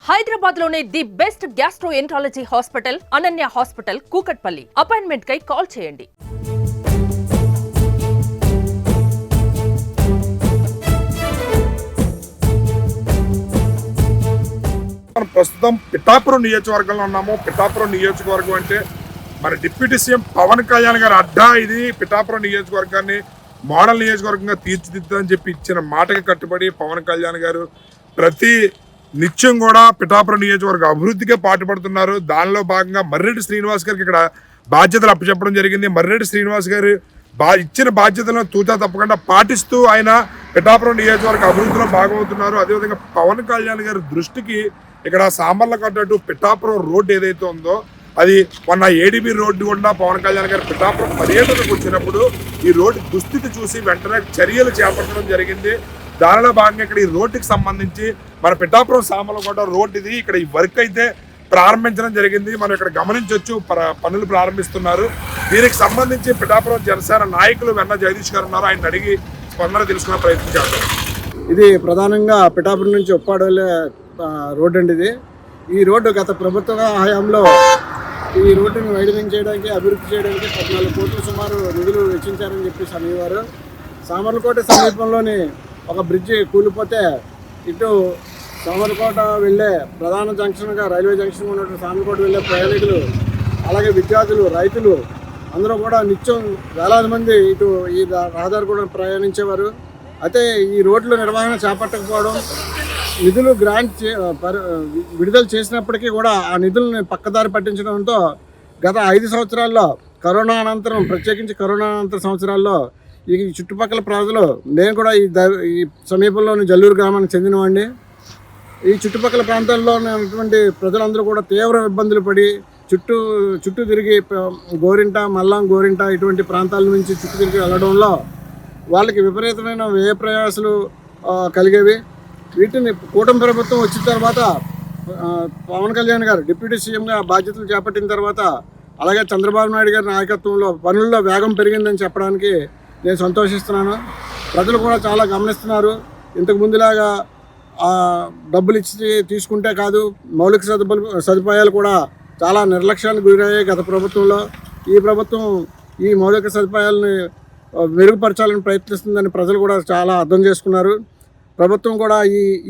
హైదరాబాద్ లోనే the best gastroenterology hospital Ananya hospital Kukatpally. Appointment కై call చేయండి. ప్రస్తుతం పిఠాపురం నియోజకవర్గంలో ఉన్నాము. పిఠాపురం నియోజకవర్గం అంటే మన డిప్యూటీ సీఎం పవన్ కళ్యాణ్ గారి అడ్డా. ఇది పిఠాపురం నియోజకవర్గాన్ని మోడల్ నియోజకవర్గంగా తీర్చిదిద్దని చెప్పి ఇచ్చిన మాటకి కట్టుబడి పవన్ కళ్యాణ్ గారు ప్రతి నిత్యం కూడా పిఠాపురం నియోజకవర్గ అభివృద్ధికే పాటుపడుతున్నారు. దానిలో భాగంగా మర్రెడ్డి శ్రీనివాస్ గారికి ఇక్కడ బాధ్యతలు అప్పచెప్పడం జరిగింది. మర్రెడ్డి శ్రీనివాస్ గారు ఇచ్చిన బాధ్యతలను తూచా తప్పకుండా పాటిస్తూ ఆయన పిఠాపురం నియోజకవర్గ అభివృద్ధిలో భాగమవుతున్నారు. అదేవిధంగా పవన్ కళ్యాణ్ గారి దృష్టికి ఇక్కడ సామర్లకోట టు పిఠాపురం రోడ్డు ఏదైతే ఉందో అది మొన్న ఏడీబీ రోడ్డు కూడా పవన్ కళ్యాణ్ గారు పిఠాపురం పర్యటనకు వచ్చినప్పుడు ఈ రోడ్డు దుస్థితి చూసి వెంటనే చర్యలు చేపట్టడం జరిగింది. దానిలో భాగంగా ఇక్కడ ఈ రోడ్డుకి సంబంధించి మన పిఠాపురం సామర్లకోట రోడ్డు ఇది. ఇక్కడ ఈ వర్క్ అయితే ప్రారంభించడం జరిగింది. మనం ఇక్కడ గమనించవచ్చు పనులు ప్రారంభిస్తున్నారు. దీనికి సంబంధించి పిఠాపురం జనసేన నాయకులు వెన్న జగదీష్ గారు ఉన్నారు. ఆయన అడిగి స్పందన తెలుసుకునే ప్రయత్నం చేద్దాం. ఇది ప్రధానంగా పిఠాపురం నుంచి ఉప్పాడ వెళ్ళే రోడ్డు అండి. ఈ రోడ్డు గత ప్రభుత్వ హయాంలో ఈ రోడ్డుని వైడనింగ్ చేయడానికి అభివృద్ధి చేయడానికి 14 కోట్లు సుమారు నిధులు వెచ్చించారని చెప్పేసి అనేవారు. సామర్లకోట సమీపంలోని ఒక బ్రిడ్జి కూలిపోతే ఇటు సామర్లకోట వెళ్ళే ప్రధాన జంక్షన్గా రైల్వే జంక్షన్ ఉన్నటువంటి సామర్లకోట వెళ్ళే ప్రయాణికులు, అలాగే విద్యార్థులు, రైతులు అందరూ కూడా నిత్యం వేలాది మంది ఇటు ఈ రహదారి కూడా ప్రయాణించేవారు. అయితే ఈ రోడ్ల నిర్వహణ చేపట్టకపోవడం, నిధులు విడుదల చేసినప్పటికీ కూడా ఆ నిధులను పక్కదారి పట్టించడంతో గత 5 సంవత్సరాల్లో కరోనా అనంతరం, ప్రత్యేకించి కరోనా అనంతర సంవత్సరాల్లో ఈ చుట్టుపక్కల ప్రజలు, నేను కూడా ఈ సమీపంలోని జల్లూరు గ్రామానికి చెందినవాడిని. ఈ చుట్టుపక్కల ప్రాంతాల్లో ఉన్నటువంటి ప్రజలందరూ కూడా తీవ్ర ఇబ్బందులు పడి చుట్టూ తిరిగి గోరింట, మల్లాం, గోరింట ఇటువంటి ప్రాంతాల నుంచి చుట్టూ తిరిగి వెళ్ళడంలో వాళ్ళకి విపరీతమైన వ్యయ ప్రయాసాలు కలిగేవి. వీటిని కూటమి ప్రభుత్వం వచ్చిన తర్వాత పవన్ కళ్యాణ్ గారు డిప్యూటీ సీఎంగా బాధ్యతలు చేపట్టిన తర్వాత, అలాగే చంద్రబాబు నాయుడు గారి నాయకత్వంలో పనుల్లో వేగం పెరిగిందని చెప్పడానికి నేను సంతోషిస్తున్నాను. ప్రజలు కూడా చాలా గమనిస్తున్నారు. ఇంతకు ముందులాగా డబ్బులు ఇచ్చి తీసుకుంటే కాదు, మౌలిక సదుపాయాలు కూడా చాలా నిర్లక్ష్యానికి గురయ్యాయి గత ప్రభుత్వంలో. ఈ ప్రభుత్వం ఈ మౌలిక సదుపాయాలని మెరుగుపరచాలని ప్రయత్నిస్తుందని ప్రజలు కూడా చాలా అర్థం చేసుకున్నారు. ప్రభుత్వం కూడా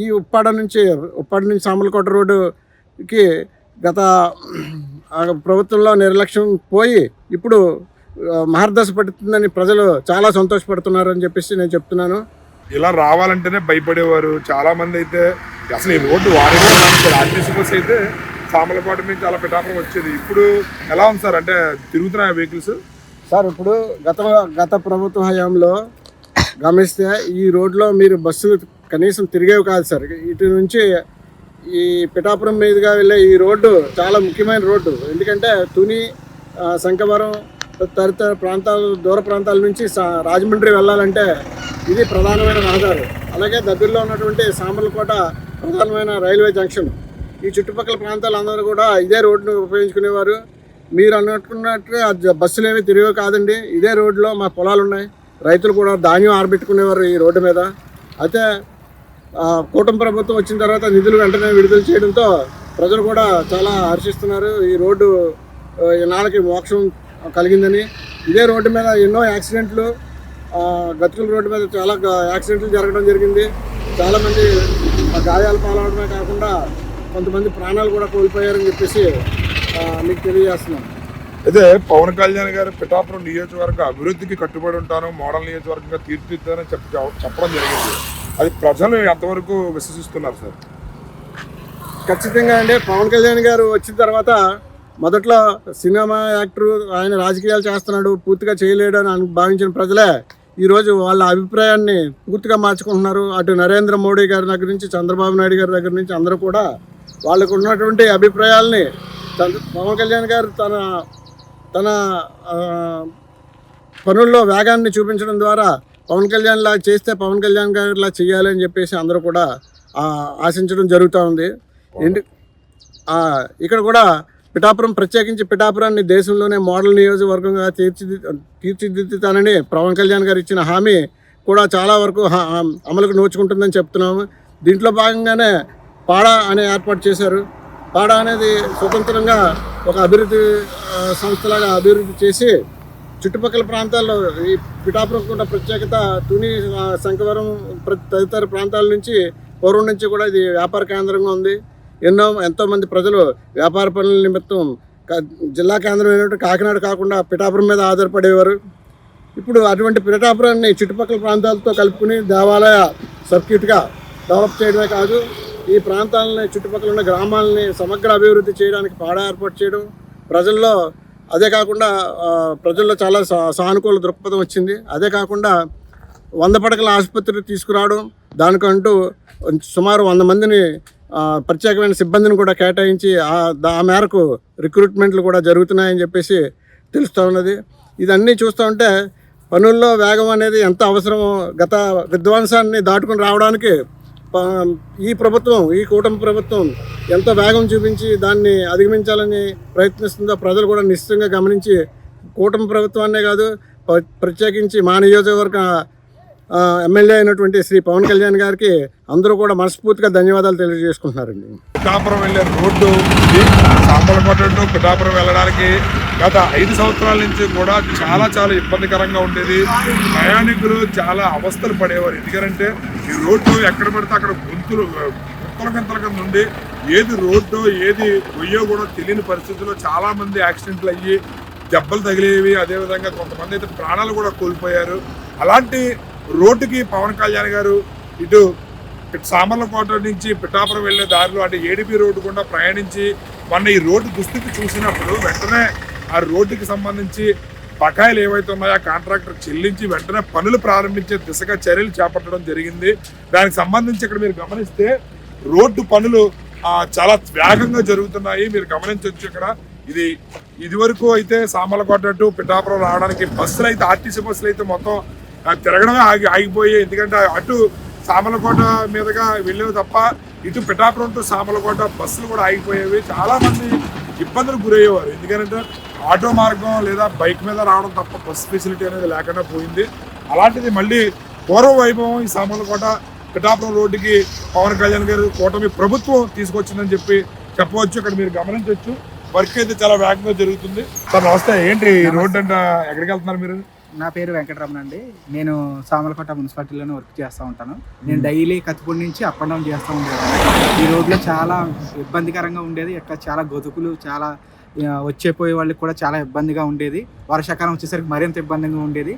ఈ ఉప్పాడ నుంచి సామర్లకోట రోడ్డుకి గత ప్రభుత్వంలో నిర్లక్ష్యం పోయి ఇప్పుడు మహర్దశ పడుతుందని ప్రజలు చాలా సంతోషపడుతున్నారని చెప్పేసి నేను చెప్తున్నాను. ఇలా రావాలంటేనే భయపడేవారు చాలా మంది. అయితే అసలు ఈ రోడ్డు వారిగా ఆర్టీసీ బస్ అయితే సామర్లకోట నుంచి చాలా పిఠాపురం వచ్చేది. ఇప్పుడు ఎలా ఉంది సార్, అంటే తిరుగుతున్నాయి వెహికల్స్? సార్, ఇప్పుడు గత ప్రభుత్వ హయాంలో గమనిస్తే ఈ రోడ్లో మీరు బస్సులు కనీసం తిరిగేవి కాదు సార్. ఇటు నుంచి ఈ పిఠాపురం మీదుగా వెళ్ళే ఈ రోడ్డు చాలా ముఖ్యమైన రోడ్డు. ఎందుకంటే తుని, శంఖవరం తదితర ప్రాంతాలు, దూర ప్రాంతాల నుంచి రాజమండ్రి వెళ్ళాలంటే ఇది ప్రధానమైన రహదారి. అలాగే దగ్గరలో ఉన్నటువంటి సామర్లకోట ప్రధానమైన రైల్వే జంక్షన్. ఈ చుట్టుపక్కల ప్రాంతాలందరూ కూడా ఇదే రోడ్డును ఉపయోగించుకునేవారు. మీరు అనుకున్నట్టు బస్సులు ఏమీ తిరిగే కాదండి. ఇదే రోడ్లో మా పొలాలు ఉన్నాయి. రైతులు కూడా ధాన్యం ఆరబెట్టుకునేవారు ఈ రోడ్డు మీద. అయితే కూటమి ప్రభుత్వం వచ్చిన తర్వాత నిధులు వెంటనే విడుదల చేయడంతో ప్రజలు కూడా చాలా హర్షిస్తున్నారు. ఈ రోడ్డు నాళ్ళకి మోక్షం కలిగిందని. ఇదే రోడ్డు మీద ఎన్నో యాక్సిడెంట్లు, గతుకుల రోడ్డు మీద చాలా యాక్సిడెంట్లు జరగడం జరిగింది. చాలామంది గాయాలు పాలవడమే కాకుండా కొంతమంది ప్రాణాలు కూడా కోల్పోయారని చెప్పేసి మీకు తెలియజేస్తున్నాను. అయితే పవన్ కళ్యాణ్ గారు పిఠాపురం నియోజకవర్గ అభివృద్ధికి కట్టుబడి ఉంటాను, మోడల్ నియోజకవర్గంగా తీర్చిదిద్దారని చెప్పడం జరిగింది. అది ప్రజలు ఎంతవరకు విశ్వసిస్తున్నారు సార్? ఖచ్చితంగా అండి. పవన్ కళ్యాణ్ గారు వచ్చిన తర్వాత మొదట్లో సినిమా యాక్టర్, ఆయన రాజకీయాలు చేస్తున్నాడు, పూర్తిగా చేయలేడు అని భావించిన ప్రజలే ఈరోజు వాళ్ళ అభిప్రాయాన్ని పూర్తిగా మార్చుకుంటున్నారు. అటు నరేంద్ర మోడీ గారి దగ్గర నుంచి, చంద్రబాబు నాయుడు గారి దగ్గర నుంచి అందరూ కూడా వాళ్ళకు ఉన్నటువంటి అభిప్రాయాల్ని పవన్ కళ్యాణ్ గారు తన పనుల్లో వేగాన్ని చూపించడం ద్వారా పవన్ కళ్యాణ్ లా చేస్తే పవన్ కళ్యాణ్ గారిలా చేయాలని చెప్పేసి అందరూ కూడా ఆశించడం జరుగుతూ ఉంది. ఇక్కడ కూడా పిఠాపురం, ప్రత్యేకించి పిఠాపురాన్ని దేశంలోనే మోడల్ నియోజకవర్గంగా తీర్చిదిద్దుతానని పవన్ కళ్యాణ్ గారు ఇచ్చిన హామీ కూడా చాలా వరకు అమలుకు నోచుకుంటుందని చెప్తున్నాము. దీంట్లో భాగంగానే పాడా అనే ఏర్పాటు చేశారు. పాడా అనేది స్వతంత్రంగా ఒక అభివృద్ధి సంస్థలాగా అభివృద్ధి చేసి చుట్టుపక్కల ప్రాంతాల్లో ఈ పిఠాపురం కూడా ప్రత్యేకత తుని, శంఖవరం తదితర ప్రాంతాల నుంచి పూర్వం నుంచి కూడా ఇది వ్యాపార కేంద్రంగా ఉంది. ఎంతోమంది ప్రజలు వ్యాపార పనుల నిమిత్తం జిల్లా కేంద్రమైనటువంటి కాకినాడ కాకుండా పిఠాపురం మీద ఆధారపడేవారు. ఇప్పుడు అటువంటి పిఠాపురాన్ని చుట్టుపక్కల ప్రాంతాలతో కలుపుకుని దేవాలయ సర్క్యూట్గా డెవలప్ చేయడమే కాదు, ఈ ప్రాంతాలని చుట్టుపక్కల ఉన్న గ్రామాలని సమగ్ర అభివృద్ధి చేయడానికి పాడా ఏర్పాటు చేయడం, ప్రజల్లో అదే కాకుండా ప్రజల్లో చాలా సానుకూల దృక్పథం వచ్చింది. అదే కాకుండా 100 పడకల ఆసుపత్రి తీసుకురావడం, దానికంటూ సుమారు 100 మందిని ప్రత్యేకమైన సిబ్బందిని కూడా కేటాయించి ఆ మేరకు రిక్రూట్మెంట్లు కూడా జరుగుతున్నాయని చెప్పేసి తెలుస్తూ ఉన్నది. ఇదన్నీ చూస్తూ ఉంటే పనుల్లో వేగం అనేది ఎంత అవసరమో, గత విధ్వంసాన్ని దాటుకుని రావడానికి ఈ ప్రభుత్వం, ఈ కూటమి ప్రభుత్వం ఎంతో వేగం చూపించి దాన్ని అధిగమించాలని ప్రయత్నిస్తుందో ప్రజలు కూడా నిశ్చితంగా గమనించి కూటమి ప్రభుత్వాన్నే కాదు, ప్రత్యేకించి మా నియోజకవర్గ ఎమ్మెల్యే అయినటువంటి శ్రీ పవన్ కళ్యాణ్ గారికి అందరూ కూడా మనస్ఫూర్తిగా ధన్యవాదాలు తెలియజేసుకుంటున్నారండి. పిఠాపురం వెళ్ళే రోడ్డు సాంబలకోట టు పిఠాపురం వెళ్ళడానికి గత 5 సంవత్సరాల నుంచి కూడా చాలా ఇబ్బందికరంగా ఉండేది. ప్రయాణికులు చాలా అవస్థలు పడేవారు. ఎందుకంటే ఈ రోడ్డు ఎక్కడ పడితే అక్కడ గుంతల కింద ఉండి ఏది రోడ్డు ఏది గొయ్యో కూడా తెలియని పరిస్థితుల్లో చాలా మంది యాక్సిడెంట్లు అయ్యి దెబ్బలు తగిలేవి. అదేవిధంగా కొంతమంది అయితే ప్రాణాలు కూడా కోల్పోయారు. అలాంటి రోడ్డుకి పవన్ కళ్యాణ్ గారు ఇటు సామర్లకోట నుంచి పిఠాపురం వెళ్ళే దారిలో అంటే ఏడిపి రోడ్డు గుండా ప్రయాణించి మొన్న ఈ రోడ్డు దుస్థితి చూసినప్పుడు వెంటనే ఆ రోడ్డుకి సంబంధించి బకాయిలు ఏవైతే ఉన్నాయో కాంట్రాక్టర్ చెల్లించి వెంటనే పనులు ప్రారంభించే దిశగా చర్యలు చేపట్టడం జరిగింది. దానికి సంబంధించి ఇక్కడ మీరు గమనిస్తే రోడ్డు పనులు చాలా వేగంగా జరుగుతున్నాయి. మీరు గమనించవచ్చు. ఇక్కడ ఇది వరకు అయితే సామర్లకోట టు పిఠాపురం రావడానికి బస్సులు అయితే ఆర్టీసీ బస్సులు అయితే మొత్తం తిరగడమే ఆగిపోయాయి. ఎందుకంటే అటు సామర్లకోట మీదుగా వెళ్ళేవి తప్ప ఇటు పిఠాపురం టు సామర్లకోట బస్సులు కూడా ఆగిపోయేవి. చాలా మంది ఇబ్బందులు గురయ్యేవారు. ఎందుకంటే ఆటో మార్గం లేదా బైక్ మీద రావడం తప్ప బస్ ఫెసిలిటీ అనేది లేకుండా పోయింది. అలాంటిది మళ్ళీ పూర్వ వైభవం ఈ సామర్లకోట పిఠాపురం రోడ్డుకి పవన్ కళ్యాణ్ గారు కూటమి ప్రభుత్వం తీసుకొచ్చిందని చెప్పవచ్చు. ఇక్కడ మీరు గమనించవచ్చు. వర్క్ అయితే చాలా వేగంగా జరుగుతుంది. సార్ నమస్తే. ఏంటి రోడ్డు అంటే ఎక్కడికి వెళ్తున్నారు మీరు? నా పేరు వెంకటరమణ అండి. నేను సామర్లకోట మున్సిపాలిటీలోనే వర్క్ చేస్తూ ఉంటాను. నేను డైలీ కత్తిపూడి నుంచి అప్ అండ్ డౌన్ చేస్తూ ఉండేది. ఈ రోడ్లో చాలా ఇబ్బందికరంగా ఉండేది. ఇక్కడ చాలా గతుకులు, చాలా వచ్చేపోయే వాళ్ళకి కూడా చాలా ఇబ్బందిగా ఉండేది. వర్షాకాలం వచ్చేసరికి మరింత ఇబ్బందిగా ఉండేది.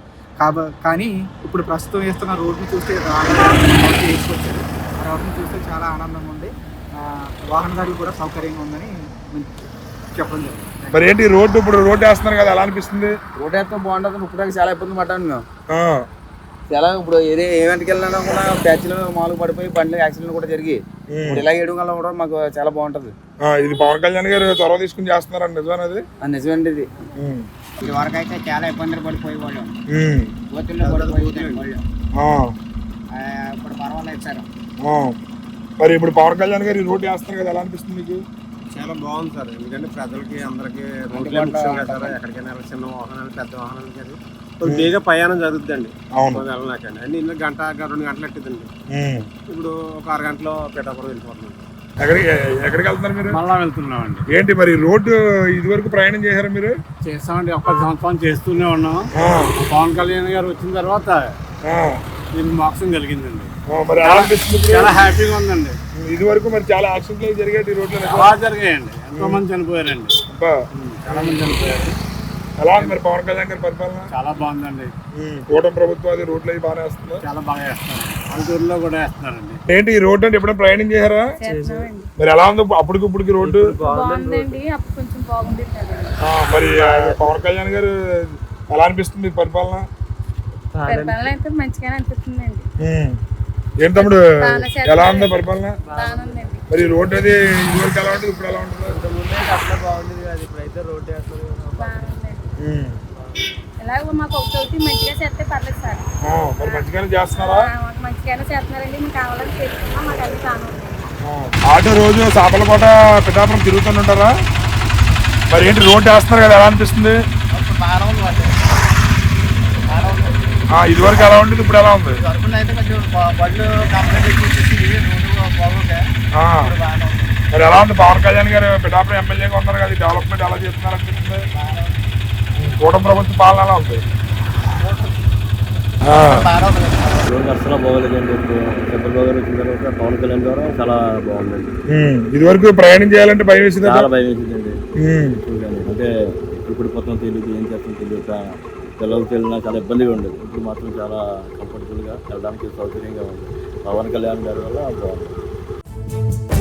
కానీ ఇప్పుడు ప్రస్తుతం వేస్తున్న రోడ్ని చూస్తే వేసుకొచ్చారు. ఆ రోడ్ని చూస్తే చాలా ఆనందంగా ఉంది. వాహనదారులు కూడా సౌకర్యంగా ఉందని చెప్పడం జరిగింది. మరి ఏంటి రోడ్డు ఇప్పుడు రోడ్డు వేస్తున్నారు కదా, ఎలా అనిపిస్తుంది? రోడ్డు వేస్తే బాగుంటుంది. ఇప్పుడు చాలా ఇబ్బంది పడ్డాను మేము. చాలా ఇప్పుడు ఏవెంట్కి వెళ్ళినా కూడా ప్యాచ్లు మామూలుగా పడిపోయి బండ్లు యాక్సిడెంట్ కూడా జరిగి ఇప్పుడు ఇలా వేయడం వల్ల కూడా మాకు చాలా బాగుంటుంది. ఇది పవన్ కళ్యాణ్ గారు చొరవ తీసుకుని చేస్తున్నారు. నిజమేనది? నిజమేంటి. ఇది ఇదివరకు అయితే చాలా ఇబ్బందులు పడిపోయేవాళ్ళు. ఇప్పుడు పర్వాలేదు సార్. మరి ఇప్పుడు పవన్ కళ్యాణ్ గారు ఈ రోడ్డు వేస్తున్నారు కదా, ఎలా అనిపిస్తుంది మీకు? చాలా బాగుంది సార్. ఎందుకంటే ప్రజలకి అందరికి రోడ్లే ముఖ్యం కదా సార్. ఎక్కడికైనా చిన్న వాహనాలు పెద్ద వాహనాలు కానీ బేగా ప్రయాణం జరుగుతుందండి. వెళ్ళనాకండి అన్ని ఇల్లు 1-2 గంటలు ఎట్టిందండి. ఇప్పుడు ఒక 6 గంటలో పిఠాపురం వెళ్ళిపోతున్నాం. ఎక్కడికి వెళ్తున్నారు మీరు? మళ్ళా వెళ్తున్నామండి. ఏంటి మరి రోడ్డు ఇది వరకు ప్రయాణం చేశారా మీరు? చేస్తామండి. 1 సంవత్సరం చేస్తూనే ఉన్నాం. పవన్ కళ్యాణ్ గారు వచ్చిన తర్వాత దీనికి మోక్షం కలిగిందండి. మరి చాలా హ్యాపీగా ఉందండి. ఇది వరకు మరి చాలా యాక్సిడెంట్లు జరిగాయి ఈ రోడ్లో. చాలా జరిగాయండి. ఎంతో మంది చనిపోయారండి. చాలా మంది చనిపోయారు. ఎలా ఉంది మరి పవన్ కళ్యాణ్ గారి పరిపాలన? చాలా బాగుందండి. కూటమి ప్రభుత్వం అది రోడ్లు అవి బాగా వేస్తున్నారు. చాలా బాగా వేస్తున్నారు. పల్లెటూరులో కూడా వేస్తున్నారండి. ఏంటి ఈ రోడ్డు అంటే ఎప్పుడైనా ప్రయాణం చేశారా? మరి ఎలా ఉంది అప్పటికి రోడ్డు? మరి పవన్ కళ్యాణ్ గారు ఎలా అనిపిస్తుంది పరిపాలన? అయితే మంచిగానే అనిపిస్తుందండి. ఏం తమ్ముడు ఎలా ఉంది పరిపాలన? మరి రోడ్డు అది ఇదివరకు ఎలా ఉంటుంది, ఇప్పుడు ఎలా ఉంటుంది? ఎలాగో మాకు ఒకటి మంచిగా చేస్తే పర్లేదు సార్. మరి మంచిగానే చేస్తున్నారా? మంచిగానే చేస్తున్నారండి. మేము కావాలని చేసుకున్నాం. మాకు అన్ని కాను. ఆటో రోజు సామర్లకోట పిఠాపురం తిరుగుతుంటారా? మరి ఏంటి రోడ్డు వేస్తున్నారు కదా, ఎలా అనిపిస్తుంది? ఇదివరకు ఎలా ఉండేది, ఇప్పుడు ఎలా ఉంది? అయితే కొంచెం బళ్ళు కంప్లీట్ వచ్చేసి రోడ్డు ఆ. మరి ఎలా ఉంది పవన్ కళ్యాణ్ గారు పిఠాపురం ఎమ్మెల్యేగా ఉన్నారు కదా, డెవలప్మెంట్ ఎలా చేస్తున్నారు అనిపిస్తుంది? కూటమి ప్రభుత్వ పాలన ఎలా ఉంది? రోడ్డు అసలు బాగోలేదండి. చంద్రబాబు గారు వచ్చిన తర్వాత పవన్ కళ్యాణ్ ద్వారా చాలా బాగుందండి. ఇది వరకు ప్రయాణం చేయాలంటే భయం వేసింది. చాలా భయం వేసిందండి. అంటే ఇప్పుడు మొత్తం తెలియదు, ఏం చేస్తాం తెలియక పిల్లలకి వెళ్ళినా చాలా ఇబ్బందిగా ఉండేది. ఇప్పుడు మాత్రం చాలా కంఫర్టబుల్గా వెళ్ళడానికి సౌకర్యంగా ఉంది. పవన్ కళ్యాణ్ గారి వల్ల బాగుంది.